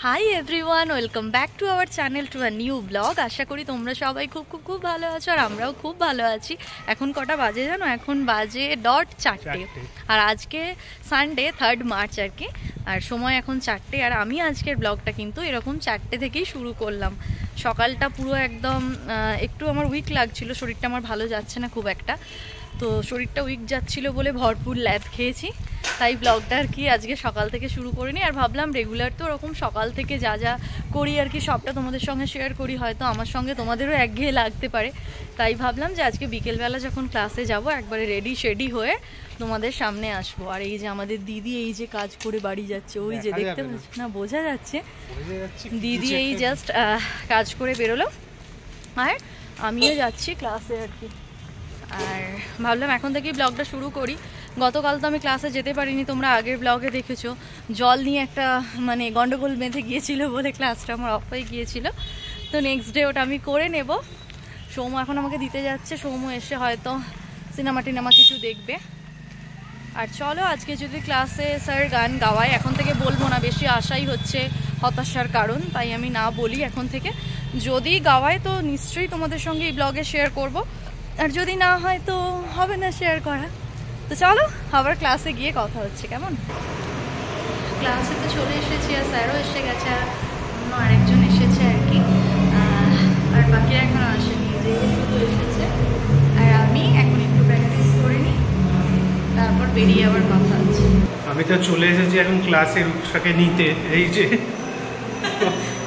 High everyone, welcome back to our channel to a new blog. আশা করি তোমরা সবাই খুব ভালো আছো আর আমরাও খুব ভালো আছি। এখন কটা বাজে জানো? এখন বাজে 4:30 আর আজকে সানডে 3rd মার্চ আর কি। আর সময় এখন 4টে। আর আমি আজকের ব্লগটা কিন্তু এরকম 4টে থেকেই শুরু করলাম। সকালটা পুরো একদম একটু আমার উইক লাগছিল, শরীরটা আমার ভালো যাচ্ছে না খুব একটা। তো শরীরটা উইক যাচ্ছিল বলে ভরপুর ল্যাদ খেয়েছি, তাই ব্লগটা আর কি আজকে সকাল থেকে শুরু করিনি। আর ভাবলাম রেগুলার তো ওরকম সকাল থেকে যা যা করি আর কি সবটা তোমাদের সঙ্গে শেয়ার করি, হয়তো আমার সঙ্গে তোমাদেরও একঘেয়ে লাগতে পারে। তাই ভাবলাম যে আজকে বিকেলবেলা যখন ক্লাসে যাব একবারে রেডি হয়ে তোমাদের সামনে আসবো। আর এই যে আমাদের দিদি এই যে কাজ করে বাড়ি যাচ্ছে, ওই যে দেখতে পাচ্ছি না, বোঝা যাচ্ছে দিদি এই জাস্ট কাজ করে বেরোলো আর আমিও যাচ্ছি ক্লাসে আর কি। আর ভাবলাম এখন থেকেই ব্লগটা শুরু করি। গতকাল তো আমি ক্লাসে যেতে পারিনি, তোমরা আগের ব্লগে দেখেছো। জল নিয়ে একটা গন্ডগোল বেঁধে গিয়েছিল বলে ক্লাসটা আমার অফ হয়ে গিয়েছিল। তো নেক্সট ডে ওটা আমি করে নেব। সৌম্য এখন আমাকে দিতে যাচ্ছে, সৌম্য এসে হয়তো সিনেমা টিনেমা কিছু দেখবে। আর চলো আজকে যদি ক্লাসে স্যার গান গাওয়ায়, এখন থেকে বলবো না, বেশি আশাই হচ্ছে হতাশার কারণ, তাই আমি না বলি এখন থেকে। যদি গাওয়ায় তো নিশ্চয়ই তোমাদের সঙ্গে এই ব্লগে শেয়ার করব, আর যদি না হয় তো হবে না শেয়ার করা। তো চলো আবার ক্লাসে গিয়ে কথা হচ্ছে, কেমন? ক্লাসে তো চলে এসেছি আর স্যারও এসে গেছে, আর অন্য আরেকজন এসেছে আর কি। আর বাকিরা এখনো আসেনি, যে শুধু এসেছে। আর আমি এখন একটু প্র্যাকটিস করে নিই, তারপর বেরিয়ে আবার কথা হচ্ছে। আমি তো চলে এসেছি এখন ক্লাসের রূপসাকে নিতে। এই যে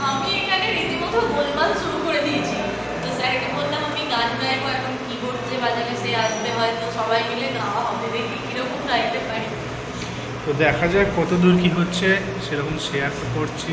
আমি এখানে রীতিমতো গোলমাল শুরু করে দিয়েছি। তো স্যারকে বললাম আমি গান গাইবো, এখন কিবোর্ড যে বাজাবে সে আসবে, হয়তো সবাই মিলে গাওয়া হবে, দেখি কিরকম গাইতে পারি। তো দেখা যাক কত দূর কি হচ্ছে, সেরকম শেয়ার করছি।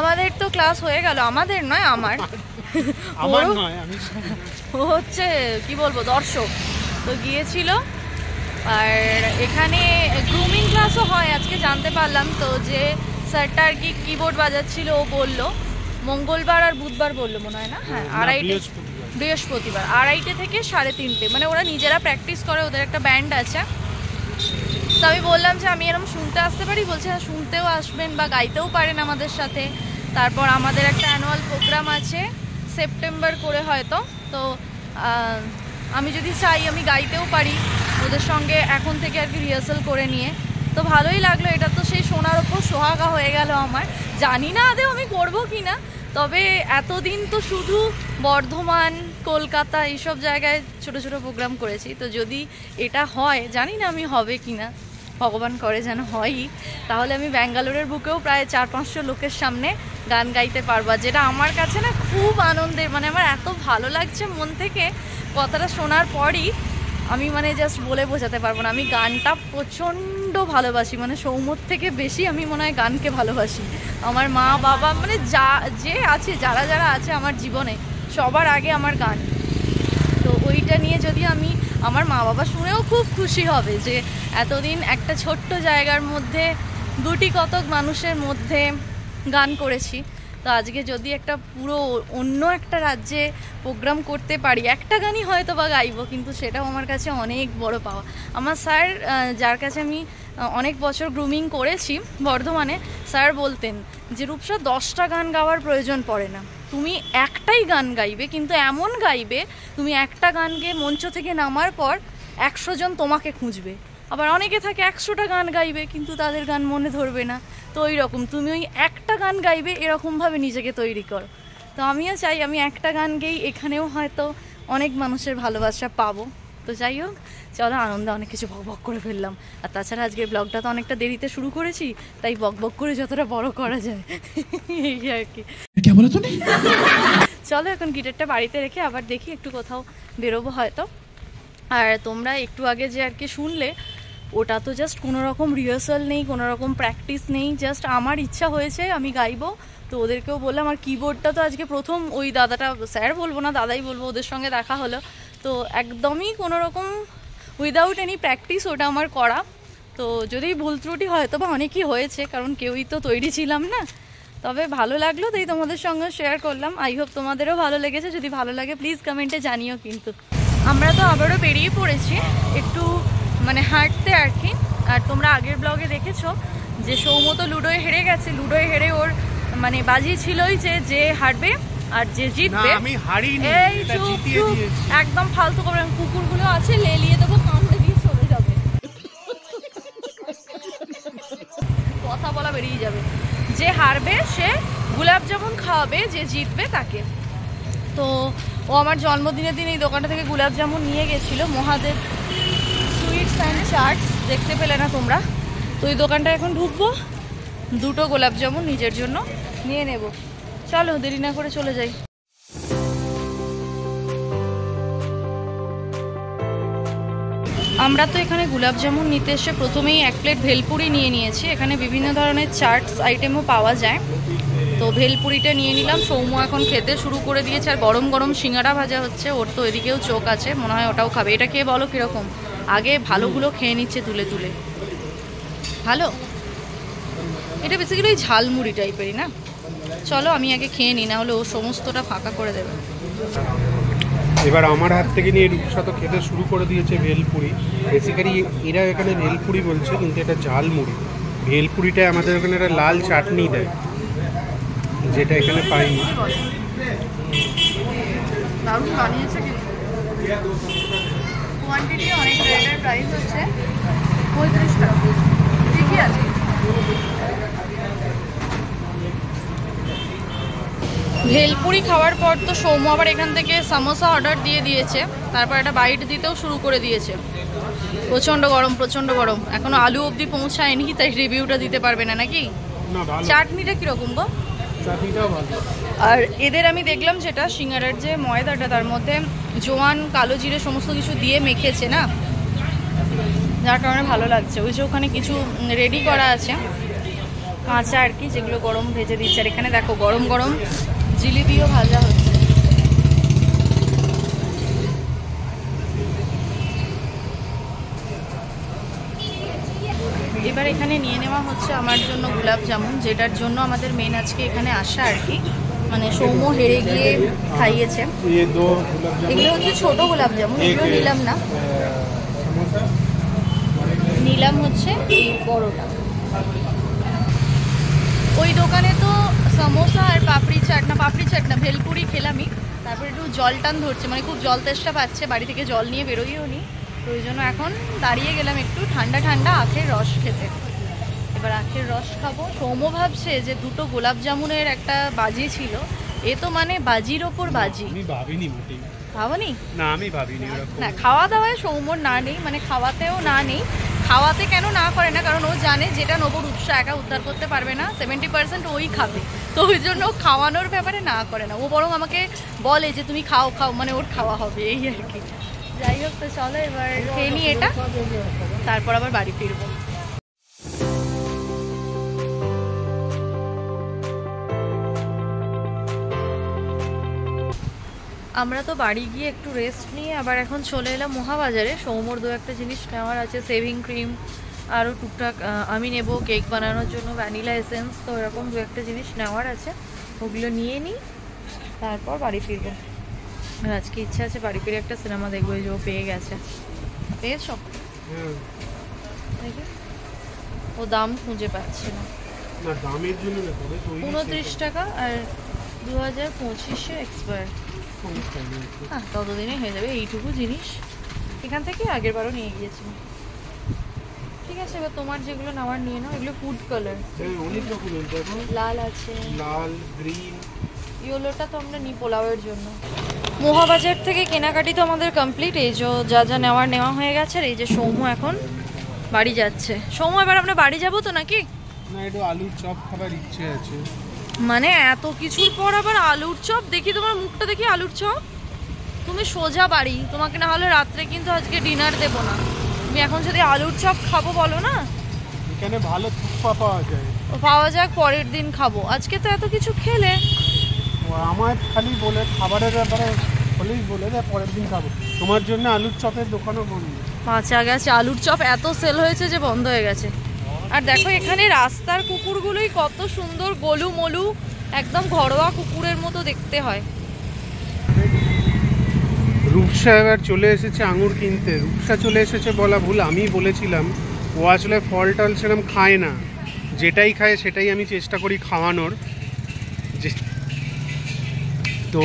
আমাদের তো ক্লাস হয়ে গেল, আমাদের নয় আমার নয়, আমি হচ্ছে কি বলবো দর্শক তো গিয়েছিল। আর এখানে গ্রুমিং ক্লাসও হয় আজকে জানতে পারলাম। তো যে স্যারটা আর কি কিবোর্ড বাজাচ্ছিল ও বললো মঙ্গলবার আর বুধবার বললো মনে হয় না, হ্যাঁ বৃহস্পতিবার 2:30 থেকে 3:30, মানে ওরা নিজেরা প্র্যাকটিস করে, ওদের একটা ব্যান্ড আছে। তো আমি বললাম যে আমি এরকম শুনতে আসতে পারি, বলছে হ্যাঁ শুনতেও আসবেন বা গাইতেও পারেন আমাদের সাথে। তারপর আমাদের একটা অ্যানুয়াল প্রোগ্রাম আছে সেপ্টেম্বর করে হয়তো, তো আমি যদি চাই আমি গাইতেও পারি ওদের সঙ্গে এখন থেকে আর কি রিহার্সাল করে নিয়ে। তো ভালোই লাগলো। এটা তো সেই সোনার ওপর সোহাগা হয়ে গেল আমার। জানি না আদৌ আমি করবো কি না, তবে এতদিন তো শুধু বর্ধমান, কলকাতা এইসব জায়গায় ছোট ছোট প্রোগ্রাম করেছি। তো যদি এটা হয়, জানি না আমি হবে কি না, ভগবান করে যেন হয়ই, তাহলে আমি ব্যাঙ্গালোরের বুকেও প্রায় 400-500 লোকের সামনে গান গাইতে পারবো, যেটা আমার কাছে না খুব আনন্দের। মানে আমার এত ভালো লাগছে মন থেকে, কথাটা শোনার পরই আমি মানে জাস্ট বলে বোঝাতে পারবো না। আমি গানটা প্রচণ্ড ভালোবাসি, মানে সৌম্যর থেকে বেশি আমি মনে হয় গানকে ভালোবাসি। আমার মা বাবা মানে যে আছে, যারা যারা আছে আমার জীবনে, সবার আগে আমার গান। তো ওইটা নিয়ে যদি আমি, আমার মা বাবা শুনেও খুব খুশি হবে যে এতদিন একটা ছোট্ট জায়গার মধ্যে গুটি কতক মানুষের মধ্যে গান করেছি। তো আজকে যদি একটা পুরো অন্য একটা রাজ্যে প্রোগ্রাম করতে পারি, একটা গানই হয়তো বা গাইবো, কিন্তু সেটাও আমার কাছে অনেক বড় পাওয়া। আমার স্যার, যার কাছে আমি অনেক বছর গ্রুমিং করেছি বর্ধমানে, স্যার বলতেন যে রূপসা 10টা গান গাওয়ার প্রয়োজন পড়ে না, তুমি একটাই গান গাইবে, কিন্তু এমন গাইবে তুমি একটা গান গেয়ে মঞ্চ থেকে নামার পর 100 জন তোমাকে খুঁজবে। আবার অনেকে থাকে 100টা গান গাইবে কিন্তু তাদের গান মনে ধরবে না। তো ওই রকম তুমি ওই একটা গান গাইবে, এরকমভাবে নিজেকে তৈরি করো। তো আমিও চাই আমি একটা গান গেয়েই এখানেও হয়তো অনেক মানুষের ভালোবাসা পাবো। তো যাই হোক, চলো, আনন্দে অনেক কিছু বকবক করে ফেললাম। আর তাছাড়া আজকের ব্লগটা তো অনেকটা দেরিতে শুরু করেছি, তাই বকবক করে যতটা বড় করা যায় এই আর কি। চলো এখন গিটারটা বাড়িতে রেখে আবার দেখি একটু কোথাও বেরোবো হয়তো। আর তোমরা একটু আগে যে আর কি শুনলে, ওটা তো জাস্ট কোনো রকম রিহার্সাল নেই, কোনো রকম প্র্যাকটিস নেই, জাস্ট আমার ইচ্ছা হয়েছে আমি গাইবো। তো ওদেরকেও বললাম, আর কিবোর্ডটা তো আজকে প্রথম ওই দাদাটা, স্যার বলবো না দাদাই বলবো, ওদের সঙ্গে দেখা হলো। তো একদমই কোনো রকম উইদাউট এনি প্র্যাকটিস ওটা আমার করা। তো যদি ভুল ত্রুটি হয়তো বা অনেকই হয়েছে, কারণ কেউই তো তৈরি ছিলাম না, তবে ভালো লাগলো তাই তোমাদের সঙ্গে শেয়ার করলাম। আই হোপ তোমাদেরও ভালো লেগেছে। যদি ভালো লাগে প্লিজ কমেন্টে জানিও। কিন্তু আমরা তো আবারও বেরিয়ে পড়েছি একটু মানে হাঁটতে আর কি। আর তোমরা আগের ব্লগে দেখেছো যে সৌম্য তো লুডোয় হেরে গেছে। লুডোয় হেরে ওর মানে বাজি ছিলই যে হারবে আর যে জিতবে। আমি হারিনি, এটা জিতিয়ে দিয়েছি। একদম ফালতু করে, কুকুরগুলো আছে লেলিয়ে দেবো, কামড়ে দিয়ে চলে যাবে, কথা বলা বেরিয়ে যাবে। যে হারবে সে গোলাপ জামুন খাওয়াবে যে জিতবে তাকে। তো ও আমার জন্মদিনের দিন এই দোকানটা থেকে গোলাপ জামুন নিয়ে গেছিলো, মহাদেব সুইটস অ্যান্ড চাটস, দেখতে পেলে না তোমরা। তো এই দোকানটা এখন ঢুকবো, 2টো গোলাপ জামুন নিজের জন্য নিয়ে নেব। চলো দেরি না করে চলে যাই। আমরা তো এখানে গোলাপ জামুন নিতে এসে প্রথমেই 1 প্লেট ভেলপুরি নিয়ে নিয়েছি। এখানে বিভিন্ন ধরনের চাটস আইটেমও পাওয়া যায়। তো ভেলপুরিটা নিয়ে নিলাম। সৌম্য এখন খেতে শুরু করে দিয়েছে, আর গরম গরম সিঙ্গাড়া ভাজা হচ্ছে। ওর তো এদিকেও চোখ আছে, মনে হয় ওটাও খাবে। এটা খেয়ে বলো কীরকম? আগে ভালোগুলো খেয়ে নিচ্ছে তুলে তুলে। ভালো, এটা বেসিক্যালি ওই ঝালমুড়ি টাইপেরই না। চলো আমি আগে খেয়ে নিই, না হলে ও সমস্তটা ফাঁকা করে দেবে। এবার আমার হাত থেকে নিয়ে রূপসা তো খেতে শুরু করে দিয়েছে ভেলপুরি। বেসিক্যালি এরা এখানে ভেলপুরি বলছে, কিন্তু এটা ঝালমুড়ি। ভেলপুরিটায় আমাদের ওখানে একটা লাল চাটনি দেয়, যেটা এখানে পাইনি। দারুণ বানিয়েছে কিন্তু, কোয়ান্টিটি অনেক, রেটের প্রাইস হচ্ছে 35 টাকা। ঠিকই আছে। ভেলপুরি খাওয়ার পর তো সৌম্য আবার এখান থেকে সামোসা অর্ডার দিয়ে দিয়েছে, তারপর একটা বাইট দিতেও শুরু করে দিয়েছে। প্রচণ্ড গরম, প্রচণ্ড গরম, এখনো আলু অবধি পৌঁছায়নি, তাই রিভিউটা দিতে পারবে না নাকি? চাটনিটা কীরকম গো? আর এদের আমি দেখলাম যেটা সিঙ্গারার যে ময়দাটা, তার মধ্যে জোয়ান, কালো জিরে সমস্ত কিছু দিয়ে মেখেছে না, যার কারণে ভালো লাগছে। ওই যে ওখানে কিছু রেডি করা আছে কাঁচা আর কি, যেগুলো গরম ভেজে দিচ্ছে। আর এখানে দেখো গরম গরম জিলিপিও ভাজা হচ্ছে। এবার এখানে নিয়ে নেওয়া হচ্ছে আমার জন্য গোলাপ জামুন, যেটার জন্য আমাদের মেন আজকে এখানে আসা আর কি। মানে সৌম্য হেরে গিয়ে খাইয়েছে। এগুলো হচ্ছে ছোট গোলাপ জামুন, এগুলো নিলাম না, নিলাম হচ্ছে এই বড়টা। ওই দোকানে তো সমোসা আর পাপড়ি চাট না ভেলপুরি খেলামই। তারপরে একটু জল টান ধরছে, মানে খুব জল তেষ্টা পাচ্ছে, বাড়ি থেকে জল নিয়ে বেরোইও নি। তো ওই জন্য এখন দাঁড়িয়ে গেলাম একটু ঠান্ডা ঠান্ডা আখের রস খেতে। এবার আখের রস খাবো। সৌম্য ভাবছে যে দুটো গোলাপ জামুনের একটা বাজি ছিল, এ তো মানে বাজির ওপর বাজি। আমি ভাবিনি মোটেই। ভাবনি? না আমি ভাবিনি ওরকম। না, খাওয়া দাওয়ায় সৌম্যর না নেই, মানে খাওয়াতেও না নেই। খাওয়াতে কেন না করে না, কারণ ও জানে যেটা নেবো রূপসা একা উদ্ধার করতে পারবে না, 70% ওই খাবে। তো ওই জন্য খাওয়ানোর ব্যাপারে না করে না, ও বরং আমাকে বলে যে তুমি খাও খাও, মানে ওর খাওয়া হবে এই আর কি। যাই হোক, তো চলো এবার খেয়ে নিই এটা, তারপর আবার বাড়ি ফিরবো। আমরা তো বাড়ি গিয়ে একটু রেস্ট নিয়ে আবার এখন চলে এলাম মহাবাজারে। সৌম্যর দু একটা জিনিস নেওয়ার আছে, সেভিং ক্রিম, আরও টুকটাক আমি নেব কেক বানানোর জন্য ভ্যানিলা এসেন্স, তো এরকম দু একটা জিনিস নেওয়ার আছে, ওগুলো নিয়ে নিই তারপর বাড়ি ফিরবো। আজকে ইচ্ছা আছে বাড়ি ফিরে একটা সিনেমা দেখবো, এই যে ও পেয়ে গেছে। পেয়েছো? দেখি, ও দাম খুঁজে পাচ্ছে না। 29 টাকা আর 2025-এ এক্সপায়ার। হ্যাঁ, ততদিনে হয়ে যাবে। এইটুকু জিনিস এখান থেকে আগের বারও নিয়ে গিয়েছিলাম। ঠিক আছে, এবার তোমার যেগুলো নেওয়ার নিয়ে নাও। এগুলো ফুড কালার, অনেক রকমের দেখো, লাল আছে, লাল, গ্রিন, ইয়েলোটা তো আমরা নিই পোলাওয়ের জন্য। মহাবাজার থেকে কেনাকাটি তো আমাদের কমপ্লিট। এই যে যা যা নেওয়া হয়ে গেছে। আর এই যে সৌম্য এখন বাড়ি যাচ্ছে। সৌম্য, এবার আমরা বাড়ি যাবো তো নাকি? না, একটু আলুর চপ খাবার ইচ্ছে আছে। মানে এত কিছুর পর আবার আলুর চপ? দেখি তোমার মুখটা, দেখি আলুর চপ। তুমি সোজা বাড়ি, তোমাকে না হলে রাত্রে কিন্তু আজকে ডিনার দেবো না। তুমি এখন যদি আলুর চপ খাবো বলো না, এখানে ভালো থুপ্পা পাওয়া যায়। পাওয়া যাক, পরের দিন খাবো। আজকে তো এত কিছু খেলে। আমার খালি বলে খাবারের ব্যাপারে হলেই বলে দেয় পরের দিন খাবো। তোমার জন্য আলুর চপের দোকানও বন্ধ। বাঁচা গেছে, আলুর চপ এত সেল হয়েছে যে বন্ধ হয়ে গেছে। আর দেখো এখানে রাস্তার কুকুরগুলোই কত সুন্দর, গোলু মলু, একদম ঘরোয়া কুকুরের মতো দেখতে হয়। রূপসা এবার চলে এসেছে আঙুর কিনতে। রূপসা চলে এসেছে বলা ভুল, আমি বলেছিলাম। ও আসলে ফল টল সেরকম খায় না, যেটাই খায় সেটাই আমি চেষ্টা করি খাওয়ানোর। তো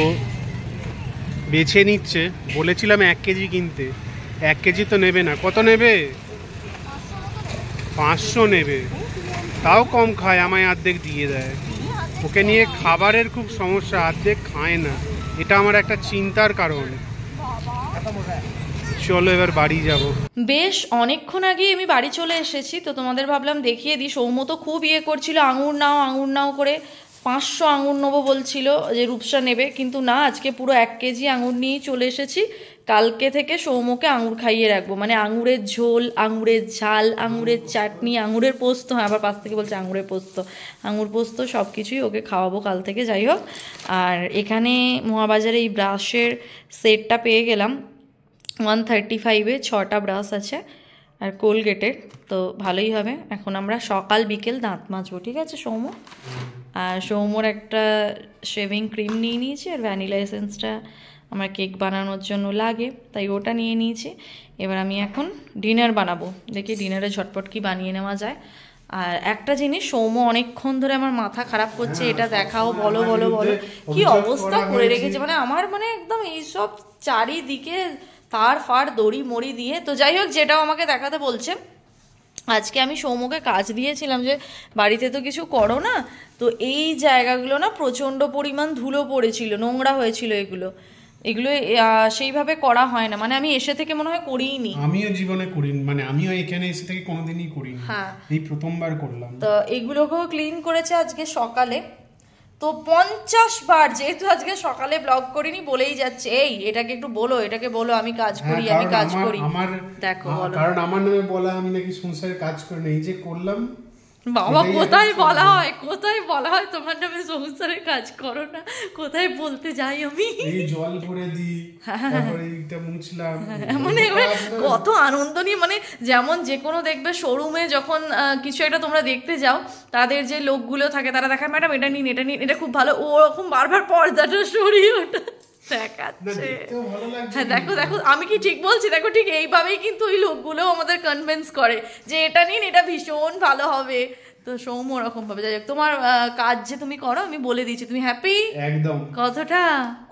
বেছে নিচ্ছে। বলেছিলাম 1 কেজি কিনতে, 1 কেজি তো নেবে না। কত নেবে? 500 নেবে। তাও কম খায়, আমায় অর্ধেক দিয়ে দেয়। ওকে নিয়ে খাবারের খুব সমস্যা, অর্ধেক খায় না। এটা আমার একটা চিন্তার কারণ। চলো এবার বাড়ি যাব। বেশ অনেকক্ষণ আগে আমি বাড়ি চলে এসেছি। তো তোমাদের ভাবলাম দেখিয়ে দিই। সৌম্য তো খুব করছিল, আঙুর নাও করে 500 আঙুর নেবো বলছিল যে রূপসা নেবে, কিন্তু না, আজকে পুরো 1 কেজি আঙুর নিয়েই চলে এসেছি। কালকে থেকে সৌম্যকে আঙুর খাইয়ে রাখবো, মানে আঙুরের ঝোল, আঙুরের ঝাল, আঙুরের চাটনি, আঙুরের পোস্ত। হ্যাঁ, আবার পাশ থেকে বলছে আঙুরের পোস্ত, আঙুর পোস্ত, সব কিছুই ওকে খাওয়াবো কাল থেকে। যাই হোক, আর এখানে মহাবাজারে এই ব্রাশের সেটটা পেয়ে গেলাম 135-এ 6টা ব্রাশ আছে, আর কোলগেটের, তো ভালোই হবে। এখন আমরা সকাল বিকেল দাঁত মাজবো, ঠিক আছে সৌম্য? আর সৌম্যর একটা শেভিং ক্রিম নিয়ে নিয়েছি, আর ভ্যানিলা এসেন্সটা আমার কেক বানানোর জন্য লাগে, তাই ওটা নিয়ে নিয়েছি। এবার আমি এখন ডিনার বানাবো, দেখি ডিনারে ঝটপট কি বানিয়ে নেওয়া যায়। আর একটা জিনিস, সৌম্য অনেকক্ষণ ধরে আমার মাথা খারাপ করছে, এটা দেখাও, বলো বলো বলো, কি অবস্থা করে রেখেছে, মানে আমার মানে একদম এইসব চারিদিকে তার ফার দড়ি মড়ি দিয়ে। তো যাই হোক, যেটাও আমাকে দেখাতে বলছে। আজকে আমি সৌম্যকে কাজ দিয়েছিলাম যে বাড়িতে তো কিছু করো না, তো এই জায়গাগুলো না প্রচণ্ড পরিমাণ ধুলো পড়েছিল, নোংরা হয়েছিল, এগুলো সেইভাবে করা হয় না, মানে আমি এসে থেকে মনে হয় করিনি। আমিও জীবনে করিনি, মানে আমিও এখানে এসে থেকে কোনোদিনই করিনি। হ্যাঁ, এই প্রথমবার করলাম। তো এগুলোকেও ক্লিন করেছে আজকে সকালে, তো 50 বার, যেহেতু আজকে সকালে ব্লগ করিনি বলেই যাচ্ছে, এই এটাকে একটু বলো, এটাকে বলো আমি কাজ করি, আমি কাজ করি। দেখো, কারণ আমার নামে বলা আমি নাকি সংসারের কাজ করি না, এই যে করলাম। বাবা, কোথায় বলা হয় তোমার নামে সংসারের কাজ করো না? কোথায় বলতে যাই আমি? এই জল ভরে দিই, তারপরে এইটা মুছলাম, মানে কত আনন্দ নিয়ে, মানে যেমন যে কোনো দেখবে শোরুমে যখন কিছু একটা তোমরা দেখতে যাও, তাদের যে লোকগুলো থাকে তারা দেখায়, ম্যাডাম এটা নিন, এটা নিন, এটা খুব ভালো, ওরকম বারবার পর্দাটা সরিয়ে ওটা দেখাচ্ছে। হ্যাঁ, দেখো দেখো, আমি কি ঠিক বলছি? দেখো, ঠিক এইভাবেই কিন্তু ওই লোকগুলো আমাদের কনভিন্স করে যে এটা নিন, এটা ভীষণ ভালো হবে। তো সৌম্য ওরকম ভাবে। যাই হোক, তোমার কাজ যে তুমি করো আমি বলে দিয়েছি, তুমি হ্যাপি একদম কতটা?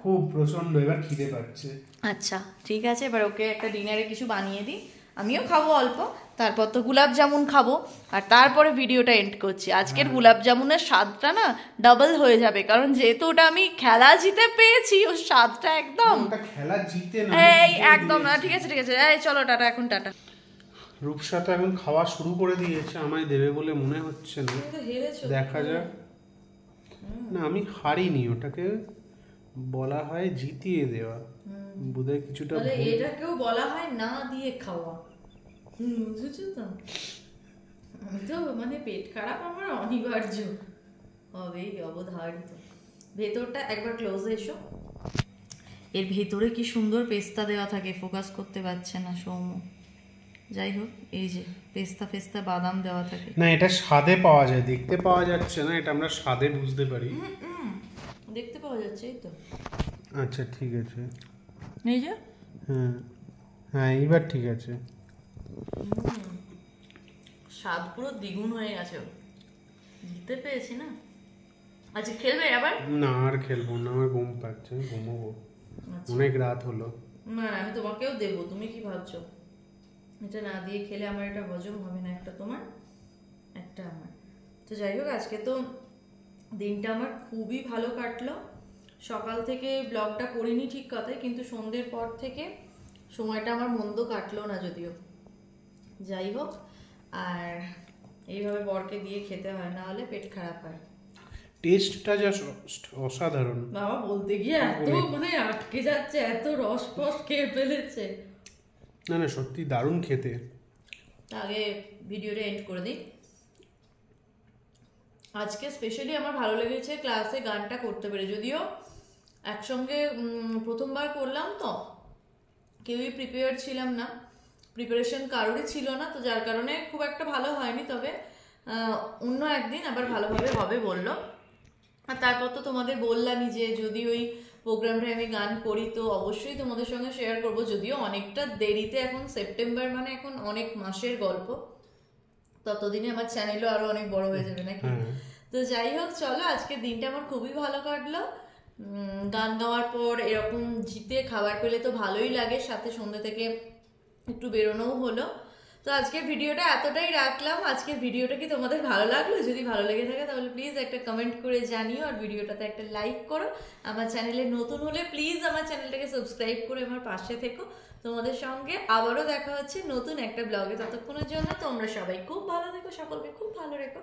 খুব প্রচন্ড, এবার খিদে পাচ্ছে। আচ্ছা ঠিক আছে, এবার ওকে একটা ডিনারে কিছু বানিয়ে দিই, আমিও খাবো অল্প, তারপর তো গোলাপ জামুন খাবো, আর তারপরে ভিডিওটা এন্ড করছি। আজকের গোলাপ জামুনের স্বাদটা না ডাবল হয়ে যাবে, কারণ যেহেতু ওটা আমি খেলা জিতে পেয়েছি, ওর স্বাদটা একদম খেলা জিতে না, এই একদম না। ঠিক আছে ঠিক আছে, এই চলো টাটা, এখন টাটা। রূপসা তো এখন খাওয়া শুরু করে দিয়েছে, আমায় দেবে বলে মনে হচ্ছে না, দেখা যাক। না আমি হারিনি, ওটাকে বলা হয় জিতিয়ে দেওয়া, বোধহয় কিছুটা। এটাকেও বলা হয় না দিয়ে খাওয়া, বুঝেছো তো? আমি তো মানে পেট খারাপ আমার অনিবার্য, হবেই, অবধারিত। ভেতরটা একবার ক্লোজে এসো, এর ভেতরে কি সুন্দর পেস্তা দেওয়া থাকে, ফোকাস করতে পারছে না সৌম্য। যাই হোক, এই যে পেস্তা ফেস্তা বাদাম দেওয়া থাকে। না এটা স্বাদে পাওয়া যায়, দেখতে পাওয়া যাচ্ছে না, এটা আমরা স্বাদে বুঝতে পারি। দেখতে পাওয়া যাচ্ছে, এই তো। আচ্ছা ঠিক আছে, এই যে হ্যাঁ হ্যাঁ এইবার ঠিক আছে। স্বাদ পুরো দ্বিগুণ হয়ে গেছে, জিততে পেয়েছি না। আচ্ছা খেলবে আবার? না আর খেলবো না, আমার ঘুম পাচ্ছে, আমি ঘুমোবো, অনেক রাত হলো। না আমি তোমাকেও দেবো, তুমি কি ভাবছো? এটা না দিয়ে খেলে আমার এটা হজম হবে না, একটা তোমার একটা আমার। তো যাই হোক, আজকে তো দিনটা আমার খুবই ভালো কাটলো। সকাল থেকে ব্লগটা করিনি ঠিক কথাই, কিন্তু সন্ধ্যের পর থেকে সময়টা আমার মন্দ কাটলো না যদিও। যাই হোক, আর এইভাবে বরকে দিয়ে খেতে হয়, না হলে পেট খারাপ হয়। টেস্টটা জাস্ট অসাধারণ বাবা, বলতে গিয়ে এত মানে আটকে যাচ্ছে, এত রস ফস খেয়ে ফেলেছে। না না সত্যি দারুণ খেতে। আগে ভিডিওটা এন্ড করে দিই। আজকে স্পেশালি আমার ভালো লেগেছে ক্লাসে গানটা করতে পেরে, যদিও একসঙ্গে প্রথমবার করলাম তো কেউই প্রিপেয়ার ছিলাম না, প্রিপারেশন কারোরই ছিল না, তো যার কারণে খুব একটা ভালো হয়নি। তবে অন্য একদিন আবার ভালোভাবে হবে বললো। আর তারপর তো তোমাদের বললামই যে যদি ওই প্রোগ্রামটা আমি গান করি তো অবশ্যই তোমাদের সঙ্গে শেয়ার করব, যদিও অনেকটা দেরিতে, এখন সেপ্টেম্বর মানে এখন অনেক মাসের গল্প, ততদিনে আমার চ্যানেলও আরো অনেক বড় হয়ে যাবে নাকি। তো যাই হোক, চলো আজকের দিনটা আমার খুবই ভালো কাটলো। গান গাওয়ার পর এরকম জিতে খাবার পেলে তো ভালোই লাগে, সাথে সন্ধ্যে থেকে একটু বেরোনোও হলো। তো আজকের ভিডিওটা এতটাই রাখলাম। আজকের ভিডিওটা কি তোমাদের ভালো লাগলো? যদি ভালো লেগে থাকে তাহলে প্লিজ একটা কমেন্ট করে জানিও, আর ভিডিওটাতে একটা লাইক করো। আমার চ্যানেলে নতুন হলে প্লিজ আমার চ্যানেলটাকে সাবস্ক্রাইব করে আমার পাশে থেকো। তোমাদের সঙ্গে আবারও দেখা হচ্ছে নতুন একটা ব্লগে, ততক্ষণের জন্য তোমরা সবাই খুব ভালো থেকো, সকলকে খুব ভালো রেখো।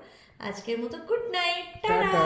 আজকের মতো গুড নাইট, টাটা।